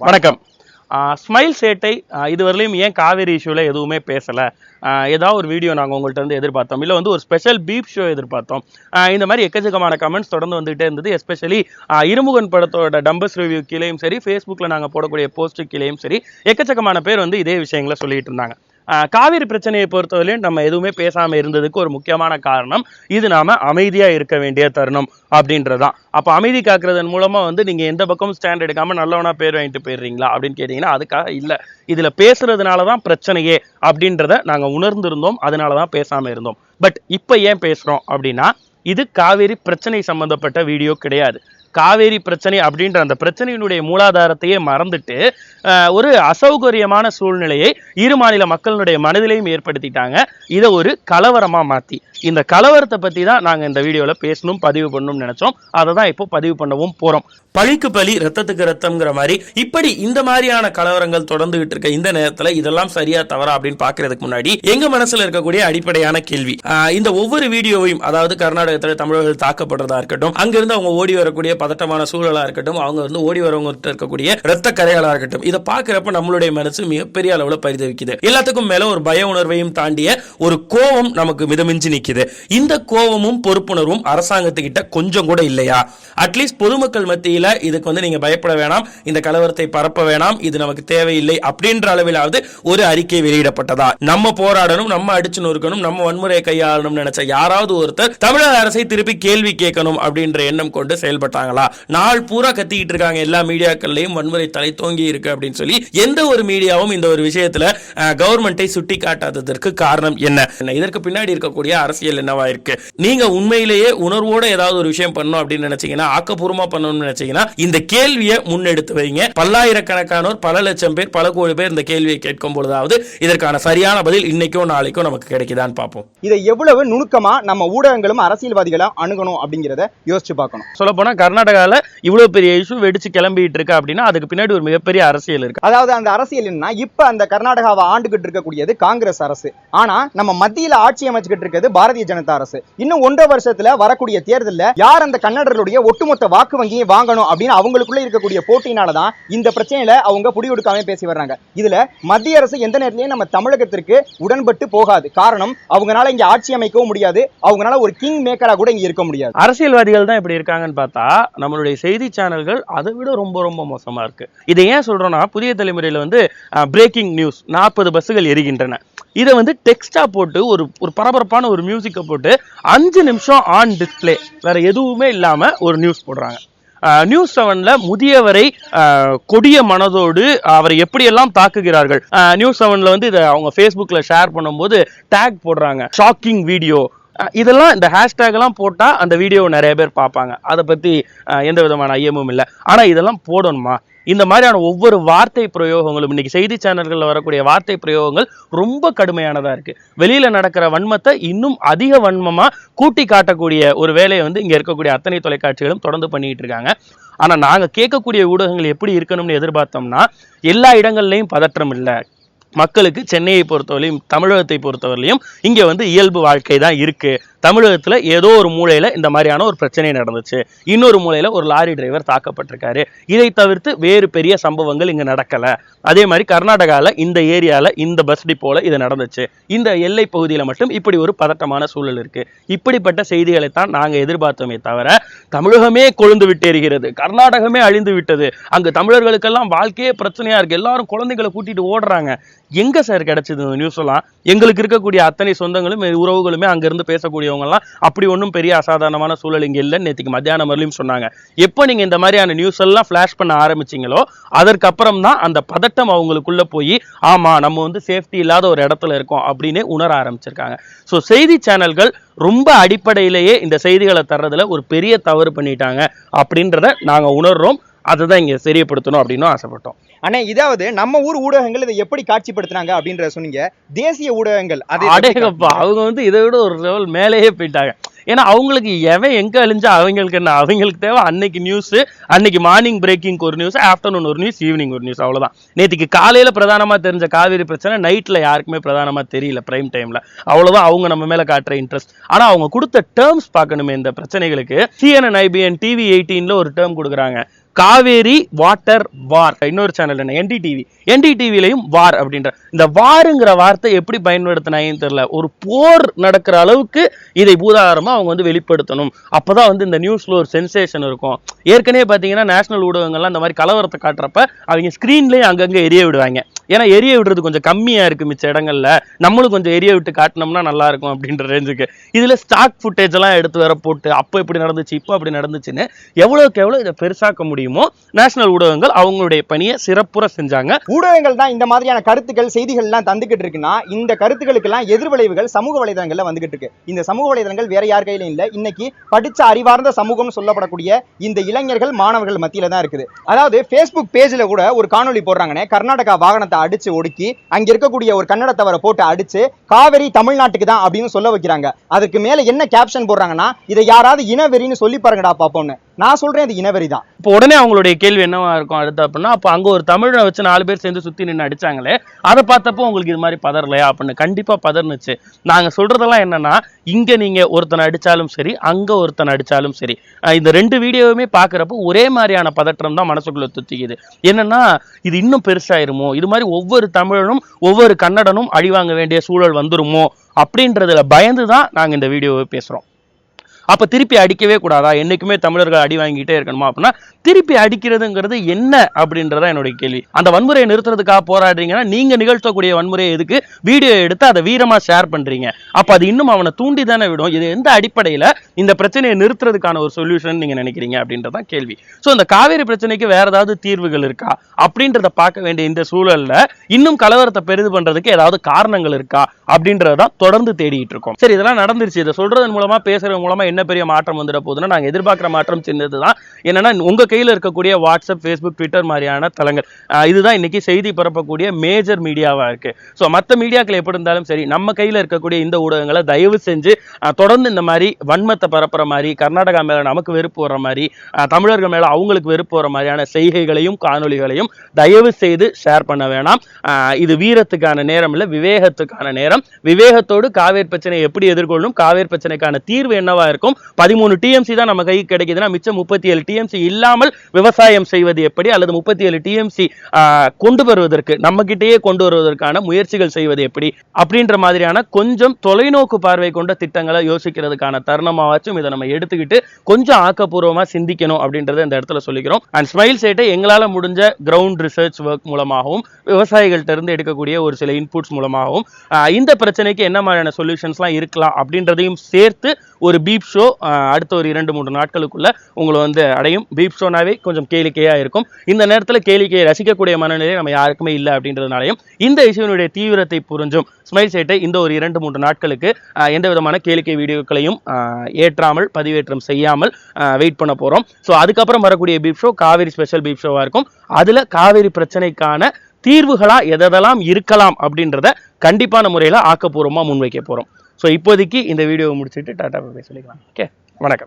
வணக்கம். ஸ்மைல் சேட்டை இதுவரையிலும் ஏன் காவேரி இஷ்யூவில் எதுவுமே பேசலை, ஏதாவது ஒரு வீடியோ நாங்கள் உங்கள்கிட்ட வந்து எதிர்பார்த்தோம், இல்லை வந்து ஒரு ஸ்பெஷல் பீப் ஷோ எதிர்பார்த்தோம், இந்த மாதிரி எக்கச்சக்கமான கமெண்ட்ஸ் தொடர்ந்து வந்துகிட்டே இருந்தது. எஸ்பெஷலி இருமுகன் படத்தோட டம்பஸ் ரிவ்யூ கீழேயும் சரி, ஃபேஸ்புக்கில் நாங்கள் போடக்கூடிய போஸ்ட்டு கீழேயும் சரி, எக்கச்சக்கமான பேர் வந்து இதே விஷயங்களை சொல்லிட்டு இருந்தாங்க. காவிரி பிரச்சனையை பொறுத்தவரையிலும் நம்ம எதுவுமே பேசாமல் இருந்ததுக்கு ஒரு முக்கியமான காரணம் இது நாம அமைதியாக இருக்க வேண்டிய தருணம் அப்படின்றதான். அப்போ அமைதி காக்குறதன் மூலமாக வந்து நீங்கள் எந்த பக்கமும் ஸ்டாண்ட் எடுக்காமல் நல்லவனா பேர் வாங்கிட்டு போயிடுறீங்களா அப்படின்னு கேட்டிங்கன்னா அதுக்காக இல்லை. இதில் பேசுறதுனால தான் பிரச்சனையே அப்படின்றத நாங்கள் உணர்ந்திருந்தோம், அதனால தான் பேசாமல் இருந்தோம். பட் இப்போ ஏன் பேசுகிறோம் அப்படின்னா இது காவேரி பிரச்சனை சம்பந்தப்பட்ட வீடியோ கிடையாது. காவேரி பிரச்சனை அப்படின்ற அந்த பிரச்சனையினுடைய மூலாதாரத்தையே மறந்துட்டு ஒரு அசௌகரியமான சூழ்நிலையை இரு மாநில மக்களுடைய மனதிலையும் ஏற்படுத்திட்டாங்க. இதை ஒரு கலவரமா மாற்றி இந்த கலவரத்தை பற்றி தான் நாங்கள் இந்த வீடியோவில் பேசணும், பதிவு பண்ணணும்னு நினைச்சோம். அதை தான் இப்போ பதிவு பண்ணவும் போகிறோம். பழிக்கு பழி, ரத்தத்துக்கு ரத்தம்ங்கிற மாதிரி இப்படி இந்த மாதிரியான கலவரங்கள் தொடர்ந்துகிட்டு இருக்க இந்த நேரத்தில் இதெல்லாம் சரியா தவறா அப்படின்னு பார்க்கறதுக்கு முன்னாடி எங்க மனசுல இருக்கக்கூடிய அடிப்படையான கேள்வி, இந்த ஒவ்வொரு வீடியோவையும், அதாவது கர்நாடகத்தில் தமிழர்கள் தாக்கப்படுறதா இருக்கட்டும், அங்கிருந்து அவங்க ஓடி வரக்கூடிய பதட்டமான சூழலா இருக்கட்டும், அவங்க வந்து ஓடி வரவங்க இருக்கக்கூடிய ரத்த கரைகளா இருக்கட்டும், இதை பார்க்கிறப்ப நம்மளுடைய மனசு மிகப்பெரிய அளவில் பரிதவிக்குது. எல்லாத்துக்கும் மேல ஒரு பய உணர்வையும் தாண்டிய ஒரு கோபம் நமக்கு மிதமிஞ்சி நிற்குது. இந்த கோபமும் பொறுப்புணர்வும் அரசாங்கத்துக்கிட்ட கொஞ்சம் கூட இல்லையா? அட்லீஸ்ட் பொதுமக்கள் மத்தியில் இதுக்கு வந்து நீங்க பயப்பட வேணாம், இந்த கலவரத்தை பரப்ப வேணாம், இது நமக்கு தேவையில்லை அப்படின்ற அளவிலாவது ஒரு அறிக்கை வெளியிடப்பட்டதா? நம்ம போராடணும், நம்ம அடிச்சு நொறுக்கணும், நம்ம வன்முறையை கையாளணும் நினைச்ச யாராவது ஒருத்தர் தமிழக அரசை திருப்பி கேள்வி கேட்கணும் அப்படின்ற எண்ணம் கொண்டு செயல்பட்டாங்களா? நாள் பூரா கத்திக்கிட்டு இருக்காங்க, எல்லா மீடியாக்கள்லையும் வன்முறை தலை தோங்கி இருக்கு அப்படின்னு சொல்லி எந்த ஒரு மீடியாவும் இந்த ஒரு விஷயத்துல கவர்மெண்டை சுட்டி காட்டாததற்கு காரணம் என்ன? இதற்கு பின்னாடி இருக்கக்கூடிய அரசியல் என்னவா இருக்கு? நீங்க உண்மையிலேயே உணர்வோட ஏதாவது ஒரு விஷயம் பண்ணணும் அப்படின்னு நினைச்சீங்கன்னா, ஆக்கப்பூர்வமா பண்ணணும்னு நினைச்சீங்கன்னா இந்த கேள்வியை முன்னெடுத்து வைங்க. பல்லாயிரக்கணக்கானோர், பல லட்சம் பேர், பல கோடி பேர் இந்த கேள்வியை கேட்கும் பொழுதாவது இதற்கான சரியான பதில் இன்னைக்கோ நாளைக்கோ நமக்கு கிடைக்குதான்னு பார்ப்போம். இதை எவ்வளவு நுணுக்கமா நம்ம ஊடகங்களும் அரசியல்வாதிகளும் அணுகணும் அப்படிங்கிறத யோசிச்சு பார்க்கணும். சொல்ல போனா கர்நாடகாவில் இவ்வளவு பெரிய இஷ்யூ வெடிச்சு கிளம்பிட்டு இருக்கு அப்படின்னா அதுக்கு பின்னாடி ஒரு மிகப்பெரிய அரசியல் இருக்கு. அதாவது அந்த அரசியல் என்ன, இப்ப அந்த கர்நாடகாவை ஆண்டுகிட்டு இருக்கக்கூடியது காங்கிரஸ் அரசு, ஆனா நம்ம மத்தியில ஆட்சி அமைச்சுக்கிட்டு இருக்கிறது பாரதிய ஜனதா அரசு. இன்னும் 1.5 வருஷத்துல வரக்கூடிய தேர்தலில் யார் அந்த கன்னடர்களுடைய ஒட்டுமொத்த வாக்கு வங்கியை வாங்கணும் அப்படின்னு அவங்களுக்குள்ள இருக்கக்கூடிய போட்டியினாலதான் இந்த பிரச்சனையில அவங்க புடியொடுக்காம பேசி வர்றாங்க. இதுல மத்திய அரசு எந்த நேரத்திலையும் நம்ம தமிழகத்திற்கு உடன்பட்டு போகாது. காரணம், அவங்களால இங்க ஆட்சி அமைக்கவும் முடியாது, அவங்களால ஒரு கிங் மேக்கரா கூட இங்க இருக்க முடியாது. அரசியல்வாதிகள் தான் இப்படி இருக்காங்கன்னு பார்த்தா நம்மளுடைய செய்தி சேனல்கள் அதை விட ரொம்ப ரொம்ப மோசமா இருக்கு. இதை ஏன் சொல்றோம்னா, புதிய தலைமுறையில வந்து பிரேக்கிங் நியூஸ் 40 பஸ்ஸுகள் எரிகின்றன, இதை வந்து டெக்ஸ்டா போட்டு ஒரு பரபரப்பான ஒரு மியூசிக்கை போட்டு 5 நிமிஷம் ஆன் டிஸ்பிளே, வேற எதுவுமே இல்லாம ஒரு நியூஸ் போடுறாங்க. நியூஸ் 7ல முதியவரை கொடிய மனதோடு அவரை எப்படியெல்லாம் தாக்குகிறார்கள். நியூஸ் 7ல வந்து இதை அவங்க ஃபேஸ்புக்ல ஷேர் பண்ணும்போது டேக் போடுறாங்க, ஷாக்கிங் வீடியோ. இதெல்லாம் இந்த ஹேஷ்டேக் எல்லாம் போட்டா அந்த வீடியோவை நிறைய பேர் பார்ப்பாங்க, அதை பத்தி எந்த விதமான ஐயமும் இல்லை. ஆனா இதெல்லாம் போடணுமா? இந்த மாதிரியான ஒவ்வொரு வார்த்தை பிரயோகங்களும், இன்னைக்கு செய்தி சேனல்களில் வரக்கூடிய வார்த்தை பிரயோகங்கள் ரொம்ப கடுமையானதா இருக்கு. வெளியில நடக்கிற வன்மத்தை இன்னும் அதிக வன்மமா கூட்டி காட்டக்கூடிய ஒரு வேலையை வந்து இங்க இருக்கக்கூடிய அத்தனை தொலைக்காட்சிகளும் தொடர்ந்து பண்ணிட்டு இருக்காங்க. ஆனா நாங்க கேட்கக்கூடிய ஊடகங்கள் எப்படி இருக்கணும்னு எதிர்பார்த்தோம்னா, எல்லா இடங்கள்லையும் பதற்றம் இல்லை, மக்களுக்கு சென்னையை பொறுத்தவரையும் தமிழகத்தை பொறுத்தவரையிலும் இங்கே வந்து இயல்பு வாழ்க்கை தான் இருக்கு. தமிழகத்தில் ஏதோ ஒரு மூலையில் இந்த மாதிரியான ஒரு பிரச்சனை நடந்துச்சு, இன்னொரு மூலையில் ஒரு லாரி டிரைவர் தாக்கப்பட்டிருக்காரு, இதை தவிர்த்து வேறு பெரிய சம்பவங்கள் இங்கே நடக்கலை. அதே மாதிரி கர்நாடகாவில் இந்த ஏரியாவில் இந்த பஸ் டிப்போல இது நடந்துச்சு, இந்த எல்லை பகுதியில் மட்டும் இப்படி ஒரு பதட்டமான சூழல் இருக்கு. இப்படிப்பட்ட செய்திகளை தான் நாங்கள் எதிர்பார்த்தோமே தவிர, தமிழகமே கொழுந்து விட்டேறுகிறது, கர்நாடகமே அழிந்து விட்டது, அங்கு தமிழர்களுக்கெல்லாம் வாழ்க்கையே பிரச்சனையா இருக்கு, எல்லாரும் குழந்தைகளை கூட்டிட்டு ஓடுறாங்க, எங்க சார் கிடைச்சது இந்த நியூஸ் எல்லாம்? எங்களுக்கு இருக்கக்கூடிய அத்தனை சொந்தங்களும் உறவுகளுமே அங்கிருந்து பேசக்கூடியவங்கலாம் அப்படி ஒன்றும் பெரிய அசாதாரணமான சூழல் இங்கே இல்லைன்னு நேற்றுக்கு மத்தியானம் வரலையும் சொன்னாங்க. எப்போ நீங்க இந்த மாதிரியான நியூஸ் எல்லாம் ஃபிளாஷ் பண்ண ஆரம்பிச்சிங்களோ அதற்கப்புறம் தான் அந்த பதட்டம் அவங்களுக்குள்ள போய் ஆமா நம்ம வந்து சேஃப்டி இல்லாத ஒரு இடத்துல இருக்கோம் அப்படின்னு உணர ஆரம்பிச்சிருக்காங்க. ஸோ செய்தி சேனல்கள் ரொம்ப அடிப்படையிலேயே இந்த செய்திகளை தர்றதுல ஒரு பெரிய தவறு பண்ணிட்டாங்க அப்படின்றத நாங்க உணர்றோம். அதுதான் இங்க தெரியப்படுத்தணும் அப்படின்னு ஆசைப்பட்டோம். ஆனா இதாவது நம்ம ஊர் ஊடகங்கள் இதை எப்படி காட்சிப்படுத்தினாங்க அப்படின்ற சொன்னீங்க. தேசிய ஊடகங்கள் அடேங்கப்பா, அவங்க வந்து இதை விட ஒரு லெவல் மேலேயே போயிட்டாங்க. ஏன்னா அவங்களுக்கு எவன் எங்க அழிஞ்சா அவங்களுக்கு என்ன, அவங்களுக்கு தேவை அன்னைக்கு நியூஸ், அன்னைக்கு மார்னிங் பிரேக்கிங் ஒரு நியூஸ், ஆஃப்டர்நூன் ஒரு நியூஸ், ஈவினிங் ஒரு நியூஸ், அவ்வளவுதான். நேற்றுக்கு காலையில பிரதானமா தெரிஞ்ச காவிரி பிரச்சனை நைட்ல யாருக்குமே பிரதானமா தெரியல பிரைம் டைம்ல, அவ்வளவுதான் அவங்க நம்ம மேல காட்டுற இன்ட்ரெஸ்ட். ஆனா அவங்க கொடுத்த டேர்ம்ஸ் பார்க்கணுமே இந்த பிரச்சனைகளுக்கு. CNN IBN TV18ல ஒரு டேர்ம் கொடுக்குறாங்க, காவேரி வாட்டர் வார். இன்னொரு சேனல் என்ன NDTVலையும் வார் அப்படின்ற இந்த வாருங்கிற வார்த்தை எப்படி பயன்படுத்தினாங்கன்னு தெரியல. ஒரு போர் நடக்கிற அளவுக்கு இதை பூதாகரமா அவங்க வந்து வெளிப்படுத்தணும், அப்பதான் வந்து இந்த நியூஸ்ல ஒரு சென்சேஷன் இருக்கும். ஏற்கனவே பாத்தீங்கன்னா நேஷனல் ஊடகங்கள்லாம் இந்த மாதிரி கலவரத்தை காட்டுறப்ப அவங்க ஸ்கிரீன்லயே அங்கங்க எரிய விடுவாங்க. ஏன்னா எரிய விடுறது கொஞ்சம் கம்மியா இருக்கு மிச்ச இடங்கள்ல, நம்மளும் கொஞ்சம் எரிய விட்டு காட்டினோம்னா நல்லா இருக்கும் அப்படின்ற ரேஞ்சுக்கு. இதுல ஸ்டாக் ஃபுட்டேஜ் எல்லாம் எடுத்து வர போட்டு அப்போ இப்படி நடந்துச்சு இப்போ அப்படி நடந்துச்சுன்னு எவ்வளவுக்கு எவ்வளவு இதை பெருசாக்க முடியுமோ நேஷனல் ஊடகங்கள் அவங்களுடைய பணியை சிறப்புற செஞ்சாங்க. ஊடகங்கள் தான் இந்த மாதிரியான கருத்துக்கள் செய்திகள் எல்லாம் தந்துகிட்டு இருக்குன்னா இந்த கருத்துக்களுக்கு எல்லாம் எதிர்விளைவுகள் சமூக வலைதளங்கள்ல வந்துகிட்டு இருக்கு. இந்த சமூக வலைதளங்கள் வேற யார் கையிலும் இல்ல, இன்னைக்கு படிச்ச அறிவார்ந்த சமூகம் சொல்லப்படக்கூடிய இந்த இளைஞர்கள் மாணவர்கள் மத்தியில தான் இருக்குது. அதாவது Facebook பேஜ்ல கூட ஒரு காணொலி போடுறாங்கன்னே, கர்நாடகா வாகனத்தை அடிச்சு ஒடுக்கி அங்க இருக்கக்கூடிய ஒரு கன்னடத்தவரை போட்டு அடிச்சு காவிரி தமிழ்நாட்டுக்கு தான் அப்படின்னு சொல்ல வைக்கிறாங்க. அதுக்கு மேல என்ன கேப்ஷன் போடுறாங்கன்னா, இதை யாராவது இனவெறின்னு சொல்லி பாருங்கடா பாப்போம்னு. நான் சொல்றேன் இது இனவெறி தான். இப்போ உடனே அவங்களுடைய கேள்வி என்னவா இருக்கும் அடுத்து அப்படின்னா, அப்போ அங்க ஒரு தமிழை வச்சு 4 பேர் சேர்ந்து சுத்தி நின்று அடிச்சாங்களே, அதை பார்த்தப்போ உங்களுக்கு இது மாதிரி பதறலையா அப்படின்னு. கண்டிப்பா பதர்னுச்சு. நாங்க சொல்றதெல்லாம் என்னன்னா, இங்க நீங்க ஒருத்தனை அடிச்சாலும் சரி, அங்க ஒருத்தனை அடிச்சாலும் சரி, இந்த 2 வீடியோவுமே பாக்குறப்போ ஒரே மாதிரியான பதற்றம் தான் மனசுக்குள்ள துத்திக்குது. என்னன்னா, இது இன்னும் பெருசாயிருமோ, இது மாதிரி ஒவ்வொரு தமிழனும் ஒவ்வொரு கன்னடனும் அழிவாங்க வேண்டிய சூழல் வந்துருமோ அப்படின்றதுல பயந்துதான் நாங்க இந்த வீடியோவை பேசுறோம். அப்ப திருப்பி அடிக்கவே கூடாதா, என்னைக்குமே தமிழர்கள் அடி வாங்கிட்டே இருக்கணுமா அப்படின்னா, திருப்பி அடிக்கிறதுங்கிறது என்ன அப்படின்றத என்னுடைய கேள்வி. அந்த வன்முறையை நிறுத்துறதுக்காக போராடுறீங்கன்னா நீங்க நிகழ்த்தக்கூடிய வன்முறையை எதுக்கு வீடியோ எடுத்து அதை வீரமா ஷேர் பண்றீங்க? அப்ப அது இன்னும் அவனை தூண்டி தானே விடும். இது எந்த அடிப்படையில இந்த பிரச்சனையை நிறுத்துறதுக்கான ஒரு சொல்யூஷன் நீங்க நினைக்கிறீங்க அப்படின்றதான் கேள்வி. சோ இந்த காவேரி பிரச்சனைக்கு வேற ஏதாவது தீர்வுகள் இருக்கா அப்படின்றத பார்க்க வேண்டிய இந்த சூழல்ல இன்னும் கலவரத்தை பெரிது பண்றதுக்கு ஏதாவது காரணங்கள் இருக்கா அப்படின்றதான் தொடர்ந்து தேடிட்டு இருக்கோம். சரி, இதெல்லாம் நடந்துருச்சு, இதை சொல்றதன் மூலமா பேசுறது மூலமா என்ன பெரிய மாற்றம் வந்துட போகுதுன்னா, நாங்க எதிர்பார்க்கிற மாற்றம் சின்னதுதான். என்னன்னா, உங்க கையில இருக்கக்கூடிய வாட்ஸ்அப், ஃபேஸ்புக், ட்விட்டர் மாதிரியான தளங்கள், இதுதான் இன்னைக்கு செய்தி பரப்பக்கூடிய மேஜர் மீடியாவா இருக்கு. ஸோ மற்ற மீடியாக்கள் எப்படி இருந்தாலும் சரி, நம்ம கையில இருக்கக்கூடிய இந்த ஊடகங்களை தயவு செஞ்சு தொடர்ந்து இந்த மாதிரி வன்மத்தை பரப்புற மாதிரி, கர்நாடகா மேல நமக்கு வெறுப்பு வர மாதிரி, தமிழர்கள் மேல அவங்களுக்கு வெறுப்பு வர மாதிரியான செய்கைகளையும் காணொலிகளையும் தயவு செய்து ஷேர் பண்ண வேணாம். இது வீரத்துக்கான நேரம் இல்லை, விவேகத்துக்கான நேரம். விவேகத்தோடு காவேரி பிரச்சனை எப்படி எதிர்கொள்ளணும், காவேரி பிரச்சனைக்கான தீர்வு என்னவா இருக்கும், 13 TMC தான் நம்ம கைக்கு கிடைக்குதுன்னா மிச்சம் 37 TMC இல்லாமல் விவசாயம் செய்வது எப்படி, அல்லது 37 TMC கொண்டு வருவதற்கு நம்ம கிட்டேயே கொண்டு வருவதற்கான முயற்சிகள் செய்வது எப்படி அப்படின்ற மாதிரியான கொஞ்சம் தொலைநோக்கு பார்வை கொண்ட திட்டங்களை யோசிக்கிறதுக்கான தருணமாச்சும் இதை நம்ம எடுத்துக்கிட்டு கொஞ்சம் ஆக்கப்பூர்வமா சிந்திக்கணும் அப்படின்றத இந்த இடத்துல சொல்லிக்கிறோம். அண்ட் ஸ்மைல் சேட்டை எங்களால முடிஞ்ச கிரவுண்ட் ரிசர்ச் ஒர்க் மூலமாகவும் விவசாயிகள்ட்ட இருந்து எடுக்கக்கூடிய ஒரு சில இன்புட்ஸ் மூலமாகவும் இந்த பிரச்சனைக்கு என்ன மாதிரியான சொல்யூஷன்ஸ்லாம் இருக்கலாம் அப்படின்றதையும் சேர்த்து ஒரு பீப் ஷோ அடுத்த ஒரு 2-3 நாட்களுக்குள்ள உங்களை வந்து அடையும். பீப் ஷோனாவே கொஞ்சம் கேளிக்கையா இருக்கும். இந்த நேரத்தில் கேளிக்கையை ரசிக்கக்கூடிய மனநிலை நம்ம யாருக்குமே இல்லை அப்படின்றதுனாலையும் இந்த இஷ்யூனுடைய தீவிரத்தை புரிஞ்சும் ஸ்மைல் சேட்டை இந்த ஒரு 2-3 நாட்களுக்கு எந்த விதமான கேளிக்கை வீடியோக்களையும் ஏற்றாமல் பதிவேற்றம் செய்யாமல் வெயிட் பண்ண போறோம். ஸோ அதுக்கப்புறம் வரக்கூடிய peep show Kaveri special peep ஷோவா இருக்கும். அதுல காவேரி பிரச்சனைக்கான தீர்வுகளா எதெல்லாம் இருக்கலாம் அப்படின்றத கண்டிப்பான முறையில் ஆக்கப்பூர்வமா முன்வைக்க போறோம். ஸோ இப்போதைக்கு இந்த வீடியோவை முடிச்சுட்டு டாடா பை சொல்லிக்கலாம். ஓகே, வணக்கம்.